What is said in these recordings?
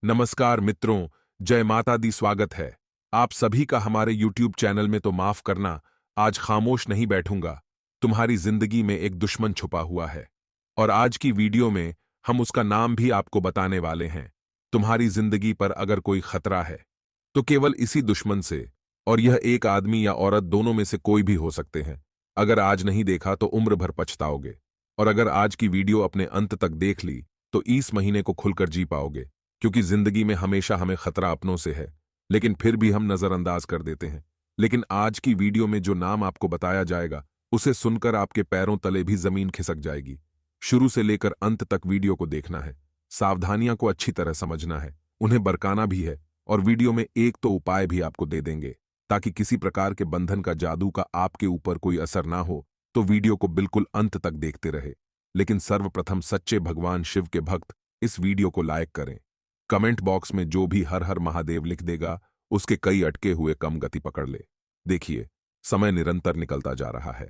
नमस्कार मित्रों, जय माता दी। स्वागत है आप सभी का हमारे YouTube चैनल में। तो माफ करना, आज खामोश नहीं बैठूंगा। तुम्हारी जिंदगी में एक दुश्मन छुपा हुआ है और आज की वीडियो में हम उसका नाम भी आपको बताने वाले हैं। तुम्हारी जिंदगी पर अगर कोई खतरा है तो केवल इसी दुश्मन से, और यह एक आदमी या औरत दोनों में से कोई भी हो सकते हैं। अगर आज नहीं देखा तो उम्र भर पछताओगे, और अगर आज की वीडियो अपने अंत तक देख ली तो इस महीने को खुलकर जी पाओगे। क्योंकि जिंदगी में हमेशा हमें खतरा अपनों से है, लेकिन फिर भी हम नजरअंदाज कर देते हैं। लेकिन आज की वीडियो में जो नाम आपको बताया जाएगा, उसे सुनकर आपके पैरों तले भी जमीन खिसक जाएगी। शुरू से लेकर अंत तक वीडियो को देखना है, सावधानियां को अच्छी तरह समझना है, उन्हें बरकाना भी है, और वीडियो में एक तो उपाय भी आपको दे देंगे ताकि किसी प्रकार के बंधन का जादू का आपके ऊपर कोई असर ना हो। तो वीडियो को बिल्कुल अंत तक देखते रहे। लेकिन सर्वप्रथम सच्चे भगवान शिव के भक्त इस वीडियो को लाइक करें। कमेंट बॉक्स में जो भी हर हर महादेव लिख देगा, उसके कई अटके हुए कम गति पकड़ ले। देखिए, समय निरंतर निकलता जा रहा है,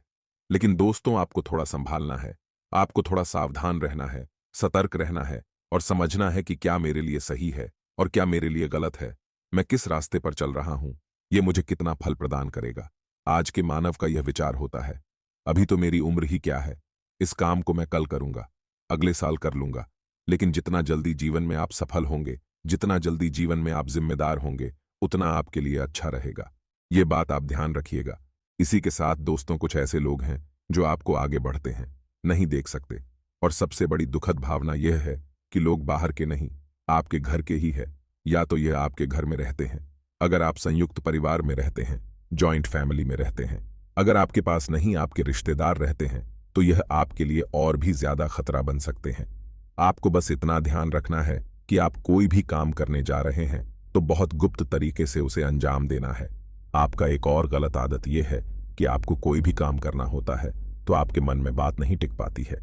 लेकिन दोस्तों आपको थोड़ा संभालना है, आपको थोड़ा सावधान रहना है, सतर्क रहना है, और समझना है कि क्या मेरे लिए सही है और क्या मेरे लिए गलत है। मैं किस रास्ते पर चल रहा हूं, ये मुझे कितना फल प्रदान करेगा। आज के मानव का यह विचार होता है, अभी तो मेरी उम्र ही क्या है, इस काम को मैं कल करूंगा, अगले साल कर लूंगा। लेकिन जितना जल्दी जीवन में आप सफल होंगे, जितना जल्दी जीवन में आप जिम्मेदार होंगे, उतना आपके लिए अच्छा रहेगा। ये बात आप ध्यान रखिएगा। इसी के साथ दोस्तों, कुछ ऐसे लोग हैं जो आपको आगे बढ़ते हैं नहीं देख सकते, और सबसे बड़ी दुखद भावना यह है कि लोग बाहर के नहीं, आपके घर के ही है, या तो यह आपके घर में रहते हैं। अगर आप संयुक्त परिवार में रहते हैं, जॉइंट फैमिली में रहते हैं, अगर आपके पास नहीं आपके रिश्तेदार रहते हैं, तो यह आपके लिए और भी ज्यादा खतरा बन सकते हैं। आपको बस इतना ध्यान रखना है कि आप कोई भी काम करने जा रहे हैं तो बहुत गुप्त तरीके से उसे अंजाम देना है। आपका एक और गलत आदत यह है कि आपको कोई भी काम करना होता है तो आपके मन में बात नहीं टिक पाती है।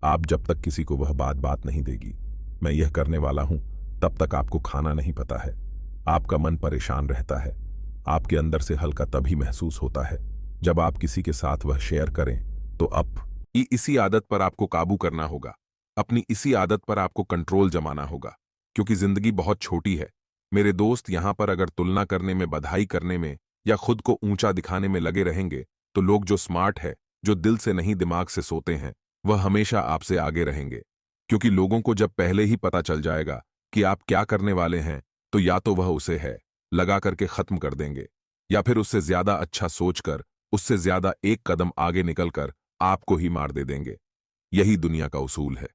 आप जब तक किसी को वह बात नहीं देगी, मैं यह करने वाला हूं, तब तक आपको खाना नहीं पता है। आपका मन परेशान रहता है। आपके अंदर से हल्का तभी महसूस होता है जब आप किसी के साथ वह शेयर करें। तो अब इसी आदत पर आपको काबू करना होगा। अपनी इसी आदत पर आपको कंट्रोल जमाना होगा, क्योंकि जिंदगी बहुत छोटी है मेरे दोस्त। यहां पर अगर तुलना करने में, बधाई करने में, या खुद को ऊंचा दिखाने में लगे रहेंगे, तो लोग जो स्मार्ट है, जो दिल से नहीं दिमाग से सोते हैं, वह हमेशा आपसे आगे रहेंगे। क्योंकि लोगों को जब पहले ही पता चल जाएगा कि आप क्या करने वाले हैं, तो या तो वह उसे है लगा करके खत्म कर देंगे, या फिर उससे ज्यादा अच्छा सोचकर, उससे ज्यादा एक कदम आगे निकलकर आपको ही मार दे देंगे। यही दुनिया का उसूल है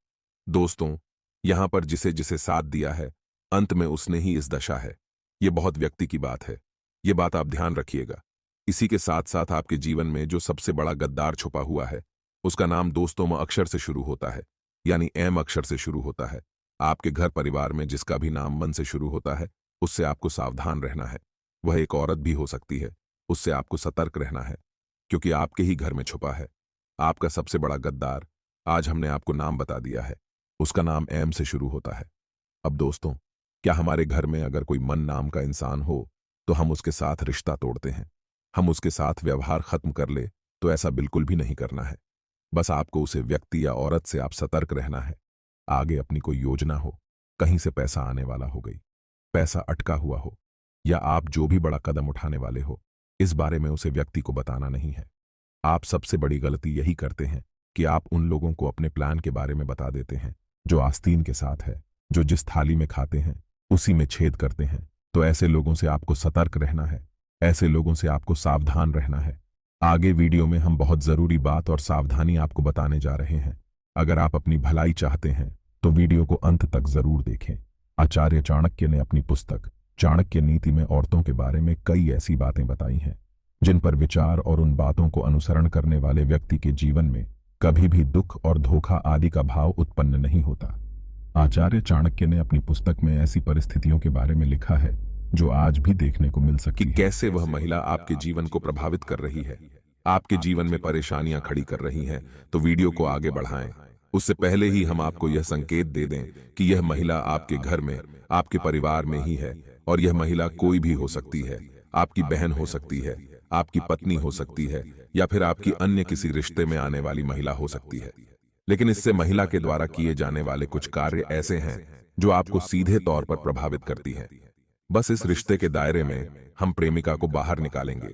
दोस्तों। यहां पर जिसे जिसे साथ दिया है, अंत में उसने ही इस दशा है। यह बहुत व्यक्ति की बात है, यह बात आप ध्यान रखिएगा। इसी के साथ साथ आपके जीवन में जो सबसे बड़ा गद्दार छुपा हुआ है, उसका नाम दोस्तों म अक्षर से शुरू होता है, यानी एम अक्षर से शुरू होता है। आपके घर परिवार में जिसका भी नाम मन से शुरू होता है, उससे आपको सावधान रहना है। वह एक औरत भी हो सकती है, उससे आपको सतर्क रहना है, क्योंकि आपके ही घर में छुपा है आपका सबसे बड़ा गद्दार। आज हमने आपको नाम बता दिया है, उसका नाम एम से शुरू होता है। अब दोस्तों, क्या हमारे घर में अगर कोई मन नाम का इंसान हो तो हम उसके साथ रिश्ता तोड़ते हैं, हम उसके साथ व्यवहार खत्म कर ले? तो ऐसा बिल्कुल भी नहीं करना है। बस आपको उसे व्यक्ति या औरत से आप सतर्क रहना है। आगे अपनी कोई योजना हो, कहीं से पैसा आने वाला हो गई, पैसा अटका हुआ हो, या आप जो भी बड़ा कदम उठाने वाले हो, इस बारे में उसे व्यक्ति को बताना नहीं है। आप सबसे बड़ी गलती यही करते हैं कि आप उन लोगों को अपने प्लान के बारे में बता देते हैं जो आस्तीन के साथ है, जो जिस थाली में खाते हैं उसी में छेद करते हैं। तो ऐसे लोगों से आपको सतर्क रहना है, ऐसे लोगों से आपको सावधान रहना है। आगे वीडियो में हम बहुत जरूरी बात और सावधानी आपको बताने जा रहे हैं। अगर आप अपनी भलाई चाहते हैं तो वीडियो को अंत तक जरूर देखें। आचार्य चाणक्य ने अपनी पुस्तक चाणक्य नीति में औरतों के बारे में कई ऐसी बातें बताई हैं जिन पर विचार और उन बातों को अनुसरण करने वाले व्यक्ति के जीवन में कभी भी दुख और धोखा आदि का भाव उत्पन्न नहीं होता। आचार्य चाणक्य ने अपनी पुस्तक में ऐसी परिस्थितियों के बारे में लिखा है जो आज भी देखने को मिल सकती है। कैसे वह महिला आपके जीवन को प्रभावित कर रही है, आपके जीवन में परेशानियां खड़ी कर रही हैं। तो वीडियो को आगे बढ़ाएं। उससे पहले ही हम आपको यह संकेत दे दें कि यह महिला आपके घर में, आपके परिवार में ही है, और यह महिला कोई भी हो सकती है। आपकी बहन हो सकती है, आपकी पत्नी हो सकती है, या फिर आपकी अन्य किसी रिश्ते में आने वाली महिला हो सकती है। लेकिन इससे महिला के द्वारा किए जाने वाले कुछ कार्य ऐसे हैं जो आपको सीधे तौर पर प्रभावित करती हैं। बस इस रिश्ते के दायरे में हम प्रेमिका को बाहर निकालेंगे,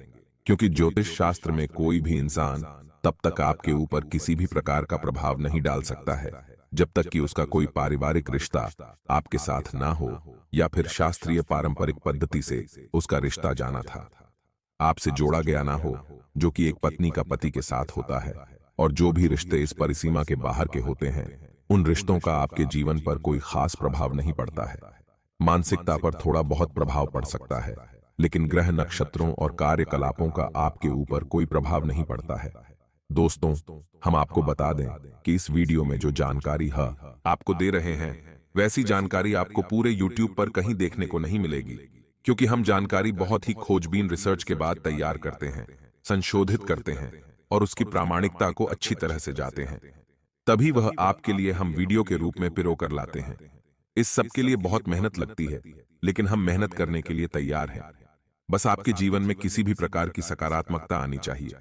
क्योंकि ज्योतिष शास्त्र में कोई भी इंसान तब तक आपके ऊपर किसी भी प्रकार का प्रभाव नहीं डाल सकता है जब तक कि उसका कोई पारिवारिक रिश्ता आपके साथ ना हो या फिर शास्त्रीय पारंपरिक पद्धति से उसका रिश्ता जाना था आपसे जोड़ा गया ना हो, जो कि एक पत्नी का पति के साथ होता है। और जो भी रिश्ते इस परिसीमा के बाहर के होते हैं, उन रिश्तों का आपके जीवन पर कोई खास प्रभाव नहीं पड़ता है। मानसिकता पर थोड़ा बहुत प्रभाव पड़ सकता है, लेकिन ग्रह नक्षत्रों और कार्यकलापों का आपके ऊपर कोई प्रभाव नहीं पड़ता है। दोस्तों, हम आपको बता दें कि इस वीडियो में जो जानकारी आपको दे रहे हैं, वैसी जानकारी आपको पूरे YouTube पर कहीं देखने को नहीं मिलेगी, क्योंकि हम जानकारी बहुत ही खोजबीन रिसर्च के बाद तैयार करते हैं, संशोधित करते हैं और उसकी प्रामाणिकता को अच्छी तरह से जाते हैं। तभी वह आपके लिए हम वीडियो के रूप में पिरो कर लाते हैं। इस सब के लिए बहुत मेहनत लगती है, लेकिन हम मेहनत करने के लिए तैयार हैं। बस आपके जीवन में किसी भी प्रकार की सकारात्मकता आनी चाहिए,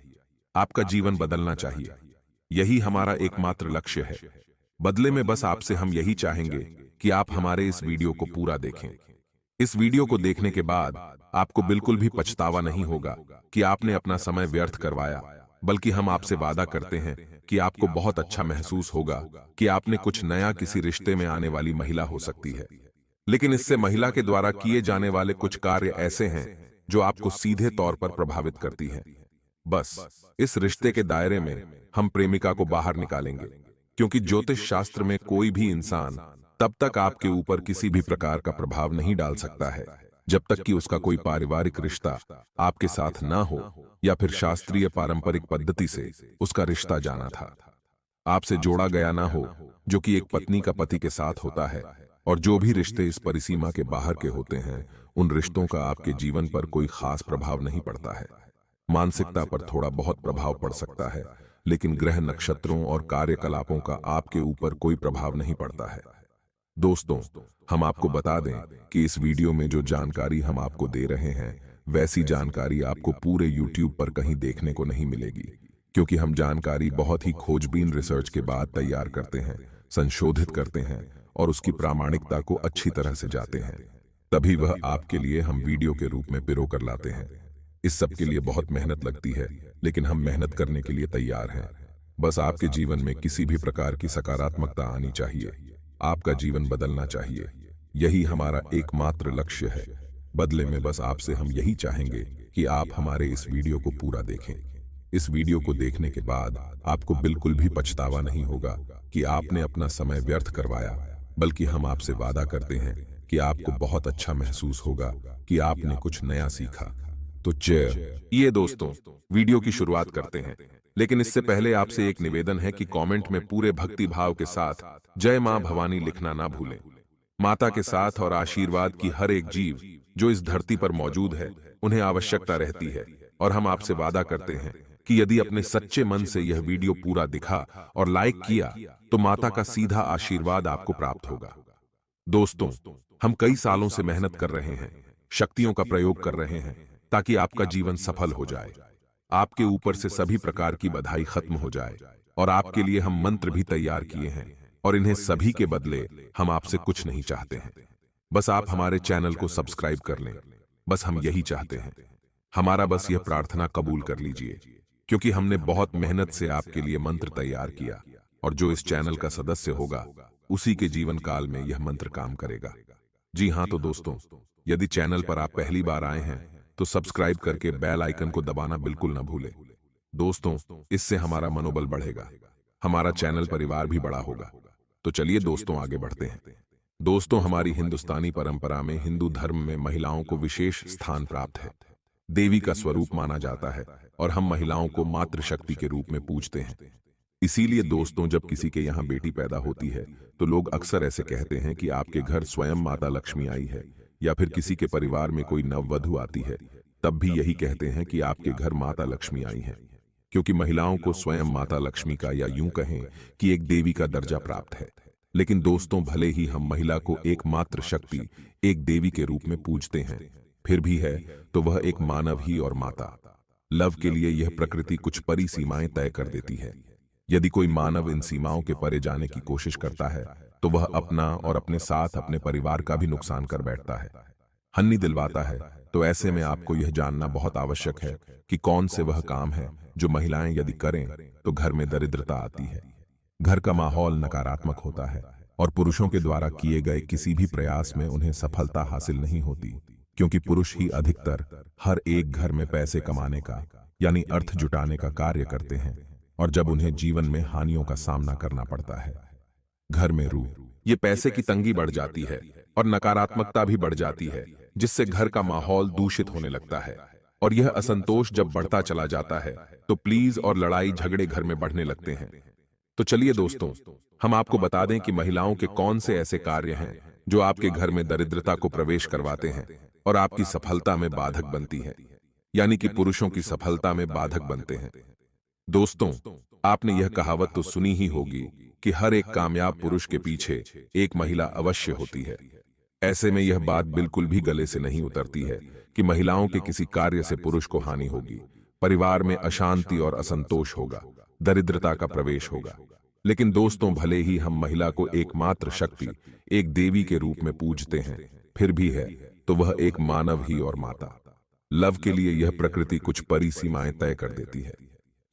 आपका जीवन बदलना चाहिए। यही हमारा एकमात्र लक्ष्य है। बदले में बस आपसे हम यही चाहेंगे कि आप हमारे इस वीडियो को पूरा देखें। इस वीडियो को देखने के बाद आपको बिल्कुल भी पछतावा नहीं होगा कि आपने अपना समय व्यर्थ करवाया, बल्कि हम आपसे वादा करते हैं कि आपको बहुत अच्छा महसूस होगा कि आपने कुछ नया किसी रिश्ते में आने वाली महिला हो सकती है। लेकिन इससे महिला के द्वारा किए जाने वाले कुछ कार्य ऐसे हैं जो आपको सीधे तौर पर प्रभावित करती हैं। बस इस रिश्ते के दायरे में हम प्रेमिका को बाहर निकालेंगे, क्योंकि ज्योतिष शास्त्र में कोई भी इंसान तब तक आपके ऊपर किसी भी प्रकार का प्रभाव नहीं डाल सकता है जब तक कि उसका कोई पारिवारिक रिश्ता आपके साथ ना हो या फिर शास्त्रीय पारंपरिक पद्धति से उसका रिश्ता जाना था आपसे जोड़ा गया ना हो, जो कि एक पत्नी का पति के साथ होता है। और जो भी रिश्ते इस परिसीमा के बाहर के होते हैं, उन रिश्तों का आपके जीवन पर कोई खास प्रभाव नहीं पड़ता है। मानसिकता पर थोड़ा बहुत प्रभाव पड़ सकता है, लेकिन ग्रह नक्षत्रों और कार्यकलापों का आपके ऊपर कोई प्रभाव नहीं पड़ता है। दोस्तों, हम आपको बता दें कि इस वीडियो में जो जानकारी हम आपको दे रहे हैं, वैसी जानकारी आपको पूरे YouTube पर कहीं देखने को नहीं मिलेगी, क्योंकि हम जानकारी बहुत ही खोजबीन रिसर्च के बाद तैयार करते हैं, संशोधित करते हैं और उसकी प्रामाणिकता को अच्छी तरह से जाते हैं। तभी वह आपके लिए हम वीडियो के रूप में पिरो कर लाते हैं। इस सब के लिए बहुत मेहनत लगती है, लेकिन हम मेहनत करने के लिए तैयार हैं। बस आपके जीवन में किसी भी प्रकार की सकारात्मकता आनी चाहिए, आपका जीवन बदलना चाहिए। यही हमारा एकमात्र लक्ष्य है। बदले में बस आपसे हम यही चाहेंगे कि आप हमारे इस वीडियो को पूरा देखें। इस वीडियो को देखने के बाद आपको बिल्कुल भी पछतावा नहीं होगा कि आपने अपना समय व्यर्थ करवाया, बल्कि हम आपसे वादा करते हैं कि आपको बहुत अच्छा महसूस होगा कि आपने कुछ नया सीखा। तो ये दोस्तों, वीडियो की शुरुआत करते हैं, लेकिन इससे पहले आपसे एक निवेदन है कि कमेंट में पूरे भक्ति भाव के साथ जय मां भवानी लिखना ना भूलें। माता के साथ और आशीर्वाद की हर एक जीव जो इस धरती पर मौजूद है, उन्हें आवश्यकता रहती है, और हम आपसे वादा करते हैं कि यदि अपने सच्चे मन से यह वीडियो पूरा दिखा और लाइक किया, तो माता का सीधा आशीर्वाद आपको प्राप्त होगा। दोस्तों, हम कई सालों से मेहनत कर रहे हैं, शक्तियों का प्रयोग कर रहे हैं, ताकि आपका जीवन सफल हो जाए, आपके ऊपर से सभी प्रकार की बधाई खत्म हो जाए। और आपके लिए हम मंत्र भी तैयार किए हैं, और इन्हें सभी के बदले हम आपसे कुछ नहीं चाहते हैं। बस आप हमारे चैनल को सब्सक्राइब कर लें, बस हम यही चाहते हैं। हमारा बस यह प्रार्थना कबूल कर लीजिए, क्योंकि हमने बहुत मेहनत से आपके लिए मंत्र तैयार किया, और जो इस चैनल का सदस्य होगा, उसी के जीवन काल में यह मंत्र काम करेगा। जी हाँ, तो दोस्तों, यदि चैनल पर आप पहली बार आए हैं तो सब्सक्राइब करके बेल आइकन को दबाना बिल्कुल न भूलें। दोस्तों, इससे हमारा मनोबल बढ़ेगा, हमारा चैनल परिवार भी बड़ा होगा। तो चलिए दोस्तों, आगे बढ़ते हैं। दोस्तों, हमारी हिंदुस्तानी परंपरा में, हिंदू धर्म में महिलाओं को विशेष स्थान प्राप्त है। देवी का स्वरूप माना जाता है, और हम महिलाओं को मातृशक्ति के रूप में पूजते हैं। इसीलिए दोस्तों, जब किसी के यहाँ बेटी पैदा होती है, तो लोग अक्सर ऐसे कहते हैं कि आपके घर स्वयं माता लक्ष्मी आई है, या फिर किसी के परिवार में कोई नववधु आती है, तब भी यही कहते हैं कि आपके घर माता लक्ष्मी आई है, क्योंकि महिलाओं को स्वयं माता लक्ष्मी का, या यूं कहें कि एक देवी का दर्जा प्राप्त है। लेकिन दोस्तों, भले ही हम महिला को एकमात्र शक्ति, एक देवी के रूप में पूजते हैं, फिर भी है तो वह एक मानव ही और माता। लव के लिए यह प्रकृति कुछ परी सीमाएं तय कर देती है। यदि कोई मानव इन सीमाओं के परे जाने की कोशिश करता है तो वह अपना और अपने साथ अपने परिवार का भी नुकसान कर बैठता है, हन्नी दिलवाता है। तो ऐसे में आपको यह जानना बहुत आवश्यक है कि कौन से वह काम है जो महिलाएं यदि करें तो घर में दरिद्रता आती है, घर का माहौल नकारात्मक होता है और पुरुषों के द्वारा किए गए किसी भी प्रयास में उन्हें सफलता हासिल नहीं होती, क्योंकि पुरुष ही अधिकतर हर एक घर में पैसे कमाने का यानी अर्थ जुटाने का कार्य करते हैं। और जब उन्हें जीवन में हानियों का सामना करना पड़ता है, घर में ये पैसे की तंगी बढ़ जाती है और नकारात्मकता भी बढ़ जाती है, जिससे घर का माहौल दूषित होने लगता है। और यह असंतोष जब बढ़ता चला जाता है तो प्लीज और लड़ाई झगड़े घर में बढ़ने लगते हैं। तो चलिए दोस्तों, हम आपको बता दें कि महिलाओं के कौन से ऐसे कार्य हैं जो आपके घर में दरिद्रता को प्रवेश करवाते हैं और आपकी सफलता में बाधक बनती है, यानी कि पुरुषों की सफलता में बाधक बनते हैं। दोस्तों, आपने यह कहावत तो सुनी ही होगी कि हर एक कामयाब पुरुष के पीछे एक महिला अवश्य होती है। ऐसे में यह बात बिल्कुल भी गले से नहीं उतरती है कि महिलाओं के किसी कार्य से पुरुष को हानि होगी, परिवार में अशांति और असंतोष होगा, दरिद्रता का प्रवेश होगा। लेकिन दोस्तों, भले ही हम महिला को एकमात्र शक्ति, एक देवी के रूप में पूजते हैं, फिर भी है तो वह एक मानव ही और माता। लव के लिए यह प्रकृति कुछ परी सीमाएं तय कर देती है।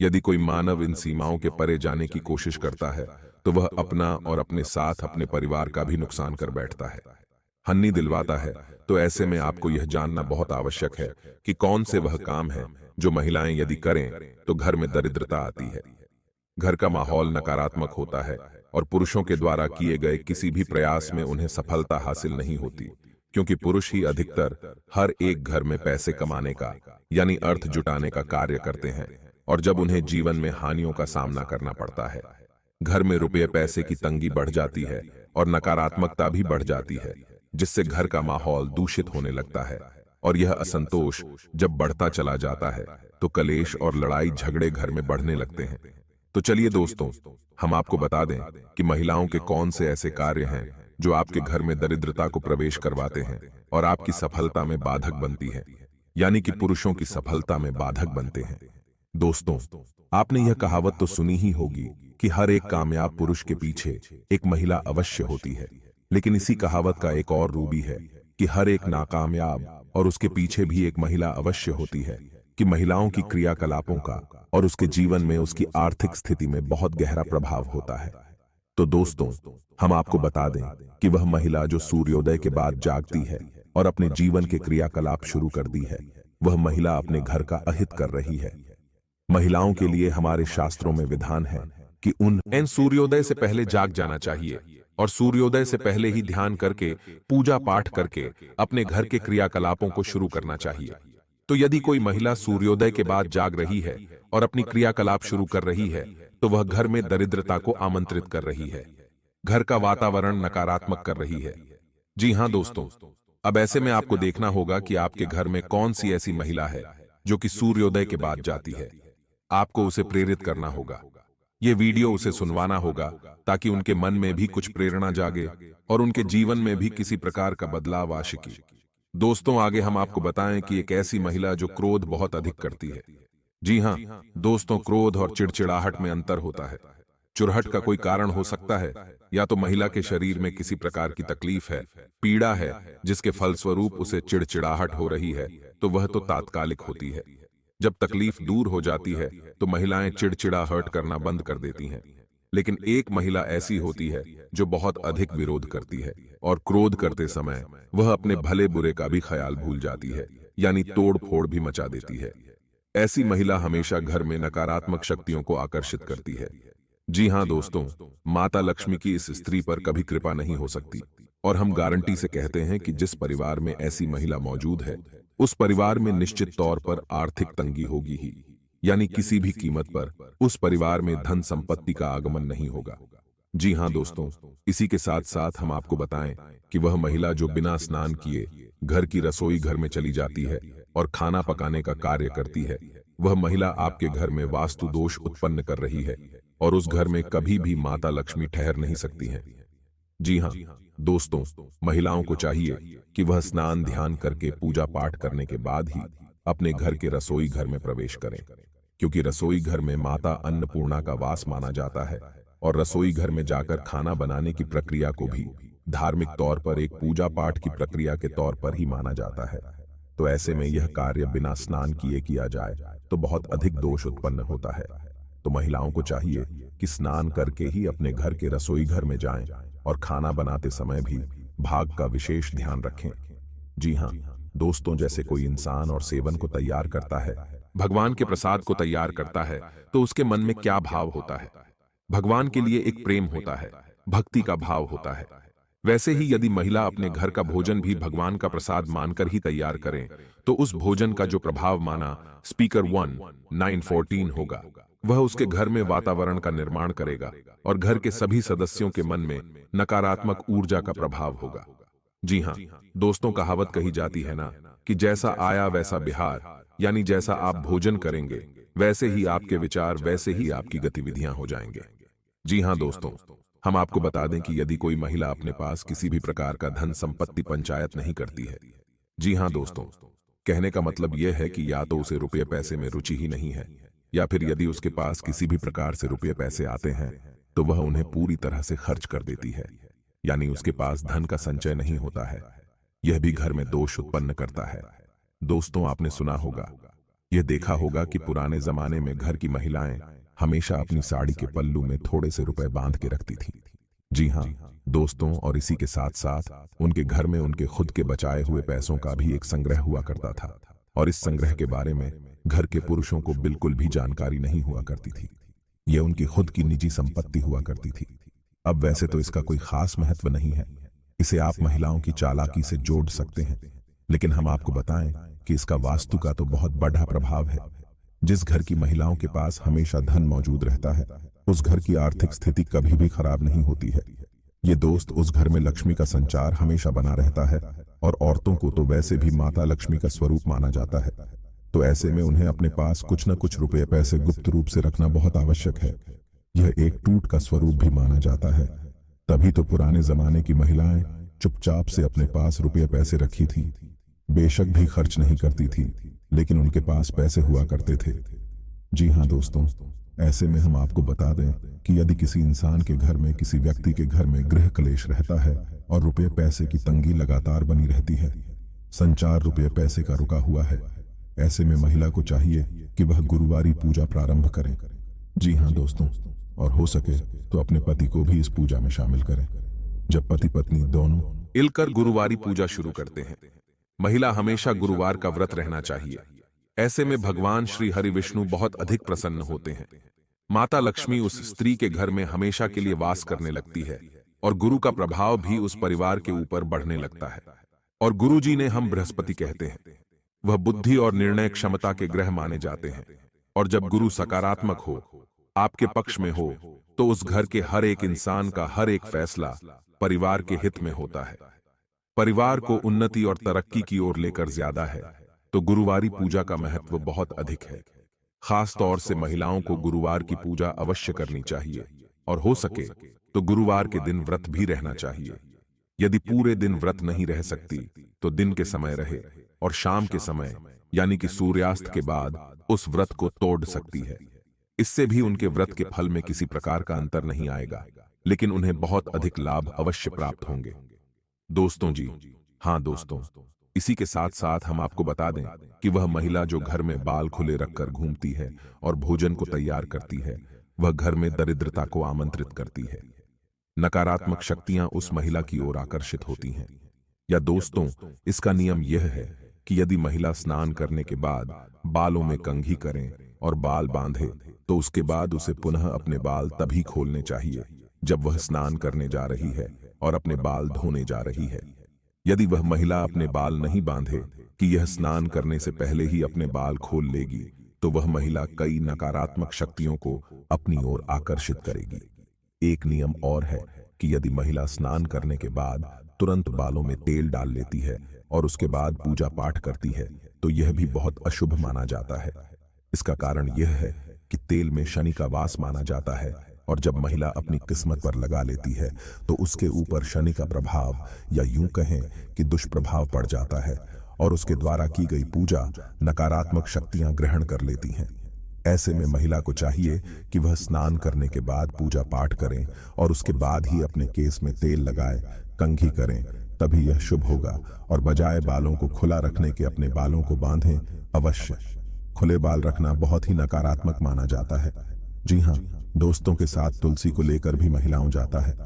यदि कोई मानव इन सीमाओं के परे जाने की कोशिश करता है तो वह अपना और अपने साथ अपने परिवार का भी नुकसान कर बैठता है, हन्नी दिलवाता है। तो ऐसे में आपको यह जानना बहुत आवश्यक है कि कौन से वह काम है जो महिलाएं यदि करें तो घर में दरिद्रता आती है, घर का माहौल नकारात्मक होता है और पुरुषों के द्वारा किए गए किसी भी प्रयास में उन्हें सफलता हासिल नहीं होती, क्योंकि पुरुष ही अधिकतर हर एक घर में पैसे कमाने का यानी अर्थ जुटाने का कार्य करते हैं। और जब उन्हें जीवन में हानियों का सामना करना पड़ता है, घर में रुपये पैसे की तंगी बढ़ जाती है और नकारात्मकता भी बढ़ जाती है, जिससे घर का माहौल दूषित होने लगता है। और यह असंतोष जब बढ़ता चला जाता है तो कलेश और लड़ाई झगड़े घर में बढ़ने लगते हैं। तो चलिए दोस्तों, हम आपको बता दें कि महिलाओं के कौन से ऐसे कार्य हैं जो आपके घर में दरिद्रता को प्रवेश करवाते हैं और आपकी सफलता में बाधक बनती है, यानी कि पुरुषों की सफलता में बाधक बनते हैं। दोस्तों, आपने यह कहावत तो सुनी ही होगी कि हर एक कामयाब पुरुष के पीछे एक महिला अवश्य होती है। लेकिन इसी कहावत का एक और रूप भी है कि हर एक नाकामयाब और उसके पीछे भी एक महिला अवश्य होती है, कि महिलाओं की क्रियाकलापों का और उसके जीवन में उसकी आर्थिक स्थिति में बहुत गहरा प्रभाव होता है। तो दोस्तों, हम आपको बता दें कि वह महिला जो सूर्योदय के बाद जागती है और अपने जीवन के क्रियाकलाप शुरू कर दी है, वह महिला अपने घर का अहित कर रही है। महिलाओं के लिए हमारे शास्त्रों में विधान है कि उन्हें सूर्योदय से पहले जाग जाना चाहिए और सूर्योदय से पहले ही ध्यान करके, पूजा पाठ करके अपने घर के क्रियाकलापों को शुरू करना चाहिए। तो यदि कोई महिला सूर्योदय के बाद जाग रही है और अपनी क्रियाकलाप शुरू कर रही है तो वह घर में दरिद्रता को आमंत्रित कर रही है, घर का वातावरण नकारात्मक कर रही है। जी हां दोस्तों, अब ऐसे में आपको देखना होगा कि आपके घर में कौन सी ऐसी महिला है जो कि सूर्योदय के बाद जाती है। आपको उसे प्रेरित करना होगा, ये वीडियो उसे सुनवाना होगा ताकि उनके मन में भी कुछ प्रेरणा जागे और उनके जीवन में भी किसी प्रकार का बदलाव आ सके। दोस्तों, आगे हम आपको बताएं कि एक ऐसी महिला जो क्रोध बहुत अधिक करती है। जी हां दोस्तों, क्रोध और चिड़चिड़ाहट में अंतर होता है। चुरहट का कोई कारण हो सकता है, या तो महिला के शरीर में किसी प्रकार की तकलीफ है, पीड़ा है, जिसके फलस्वरूप उसे चिड़चिड़ाहट हो रही है, तो वह तो तात्कालिक होती है। जब तकलीफ दूर हो जाती है तो महिलाएं चिड़चिड़ाहट करना बंद कर देती हैं। लेकिन एक महिला ऐसी होती है जो बहुत अधिक विरोध करती है और क्रोध करते समय वह अपने भले बुरे का भी ख्याल भूल जाती है, यानी तोड़ फोड़ भी मचा देती है। ऐसी महिला हमेशा घर में नकारात्मक शक्तियों को आकर्षित करती है। जी हां दोस्तों, माता लक्ष्मी की इस स्त्री पर कभी कृपा नहीं हो सकती और हम गारंटी से कहते हैं कि जिस परिवार में ऐसी महिला मौजूद है उस परिवार में निश्चित तौर पर आर्थिक तंगी होगी ही, यानी किसी भी कीमत पर उस परिवार में धन संपत्ति का आगमन नहीं होगा। जी हां दोस्तों, इसी के साथ साथ हम आपको बताएं कि वह महिला जो बिना स्नान किए घर की रसोई घर में चली जाती है और खाना पकाने का कार्य करती है, वह महिला आपके घर में वास्तु दोष उत्पन्न कर रही है और उस घर में कभी भी माता लक्ष्मी ठहर नहीं सकती हैं। जी हां दोस्तों, महिलाओं को चाहिए कि वह स्नान ध्यान करके पूजा पाठ करने के बाद ही अपने घर के रसोई घर में प्रवेश करें, क्योंकि रसोई घर में माता अन्नपूर्णा का वास माना जाता है और रसोई घर में जाकर खाना बनाने की प्रक्रिया को भी धार्मिक तौर पर एक पूजा पाठ की प्रक्रिया के तौर पर ही माना जाता है। तो ऐसे में यह कार्य बिना स्नान किए किया जाए तो बहुत अधिक दोष उत्पन्न होता है। तो महिलाओं को चाहिए कि स्नान करके ही अपने घर के रसोई घर में जाएं और खाना बनाते समय भी भाग का विशेष ध्यान रखें। जी हाँ दोस्तों, जैसे कोई इंसान और सेवन को तैयार करता है, भगवान के प्रसाद को तैयार करता है, तो उसके मन में क्या भाव होता है? भगवान के लिए एक प्रेम होता है, भक्ति का भाव होता है। वैसे ही यदि महिला अपने घर का भोजन भी भगवान का प्रसाद मानकर ही तैयार करें, तो उस भोजन का जो प्रभाव माना स्पीकर 1 914 होगा, वह उसके घर में वातावरण का निर्माण करेगा और घर के सभी सदस्यों के मन में नकारात्मक ऊर्जा का प्रभाव होगा। जी हाँ दोस्तों, कहावत कही जाती है ना कि जैसा आया वैसा बिहार, यानी जैसा आप भोजन करेंगे वैसे ही आपके विचार, वैसे ही आपकी गतिविधियां हो जाएंगे। जी हाँ दोस्तों, हम आपको बता दें कि यदि कोई महिला अपने पास किसी भी प्रकार का धन संपत्ति पंचायत नहीं करती है, जी हाँ दोस्तों, कहने का मतलब यह है कि या तो उसे रुपये पैसे में रुचि ही नहीं है, या फिर यदि उसके पास किसी भी प्रकार से रुपये पैसे आते हैं तो वह उन्हें पूरी तरह से खर्च कर देती है, यानी उसके पास धन का संचय नहीं होता है। यह भी घर में दोष उत्पन्न करता है। दोस्तों, आपने सुना होगा, यह देखा होगा कि पुराने जमाने में घर की महिलाएं हमेशा अपनी साड़ी के पल्लू में थोड़े से रुपए बांध के रखती थी। जी हाँ दोस्तों, और इसी के साथ साथ उनके घर में उनके खुद के बचाए हुए पैसों का भी एक संग्रह हुआ करता था, और इस संग्रह के बारे में घर के पुरुषों को बिल्कुल भी जानकारी नहीं हुआ करती थी। यह उनकी खुद की निजी संपत्ति हुआ करती थी। अब वैसे तो इसका कोई खास महत्व नहीं है, इसे आप महिलाओं की चालाकी से जोड़ सकते हैं, लेकिन हम आपको बताएं कि इसका वास्तु का तो बहुत बड़ा प्रभाव है। जिस घर की महिलाओं के पास हमेशा धन मौजूद रहता है, उस घर की आर्थिक स्थिति कभी भी खराब नहीं होती है। ये दोस्त, उस घर में लक्ष्मी का संचार हमेशा बना रहता है, और औरतों को तो वैसे भी माता लक्ष्मी का स्वरूप माना जाता है। तो ऐसे में उन्हें अपने पास कुछ न कुछ रुपये पैसे गुप्त रूप से रखना बहुत आवश्यक है। यह एक टूट का स्वरूप भी माना जाता है। तभी तो पुराने जमाने की महिलाएं चुपचाप से अपने पास रुपये पैसे रखी थी। बेशक भी खर्च नहीं करती थी, लेकिन उनके पास पैसे हुआ करते थे। जी हाँ दोस्तों, ऐसे में हम आपको बता दें कि यदि किसी इंसान के घर में, किसी व्यक्ति के घर में गृह क्लेश रहता है और रुपये पैसे की तंगी लगातार बनी रहती है, संचार रुपये पैसे का रुका हुआ है, ऐसे में महिला को चाहिए कि वह गुरुवारी पूजा प्रारंभ करें। जी हाँ दोस्तों, और हो सके तो अपने पति को भी इस पूजा में शामिल करें। जब पति पत्नी दोनों मिलकर गुरुवारी पूजा शुरू करते हैं, महिला हमेशा गुरुवार का व्रत रहना चाहिए। ऐसे में भगवान श्री हरि विष्णु बहुत अधिक प्रसन्न होते हैं। माता लक्ष्मी उस स्त्री के घर में हमेशा के लिए वास करने लगती है और गुरु का प्रभाव भी उस परिवार के ऊपर बढ़ने लगता है। और गुरु जी ने हम बृहस्पति कहते हैं, वह बुद्धि और निर्णय क्षमता के ग्रह माने जाते हैं। और जब गुरु सकारात्मक हो, आपके पक्ष में हो, तो उस घर के हर एक इंसान का हर एक फैसला परिवार के हित में होता है, परिवार को उन्नति और तरक्की की ओर लेकर ज्यादा है। तो गुरुवारी पूजा का महत्व बहुत अधिक है। खास तौर से महिलाओं को गुरुवार की पूजा अवश्य करनी चाहिए, और हो सके तो गुरुवार के दिन व्रत भी रहना चाहिए। यदि पूरे दिन व्रत नहीं रह सकती तो दिन के समय रहे, और शाम के समय यानी कि सूर्यास्त के बाद उस व्रत को तोड़ सकती है। इससे भी उनके व्रत के फल में किसी प्रकार का अंतर नहीं आएगा, लेकिन उन्हें बहुत अधिक लाभ अवश्य प्राप्त होंगे। दोस्तों जी हाँ दोस्तों, इसी के साथ साथ हम आपको बता दें कि वह महिला जो घर में बाल खुले रखकर घूमती है और भोजन को तैयार करती है, वह घर में दरिद्रता को आमंत्रित करती है। नकारात्मक शक्तियां उस महिला की ओर आकर्षित होती हैं। या दोस्तों, इसका नियम यह है कि यदि महिला स्नान करने के बाद बालों में कंघी करें और बाल बांधे, तो उसके बाद उसे पुनः अपने बाल तभी खोलने चाहिए जब वह स्नान करने जा रही है और अपने बाल धोने जा रही है। यदि वह महिला अपने बाल नहीं बांधे कि यह स्नान करने से पहले ही अपने बाल खोल लेगी, तो वह महिला कई नकारात्मक शक्तियों को अपनी ओर आकर्षित करेगी। एक नियम और है कि यदि महिला स्नान करने के बाद तुरंत बालों में तेल डाल लेती है और उसके बाद पूजा पाठ करती है, तो यह भी बहुत अशुभ माना जाता है। इसका कारण यह है कि तेल में शनि का वास माना जाता है, और जब महिला अपनी किस्मत पर लगा लेती है तो उसके ऊपर शनि का प्रभाव, या यूं कहें कि दुष्प्रभाव पड़ जाता है, और उसके द्वारा की गई पूजा नकारात्मक शक्तियां ग्रहण कर लेती हैं। ऐसे में महिला को चाहिए कि वह स्नान करने के बाद पूजा पाठ करें और उसके बाद ही अपने केस में तेल लगाए, कंघी करें, तभी यह शुभ होगा। और बजाय बालों को खुला रखने के अपने बालों को बांधें अवश्य। खुले बाल रखना बहुत ही नकारात्मक माना जाता है। जी हाँ, दोस्तों के साथ तुलसी को लेकर भी महिलाओं जाता है।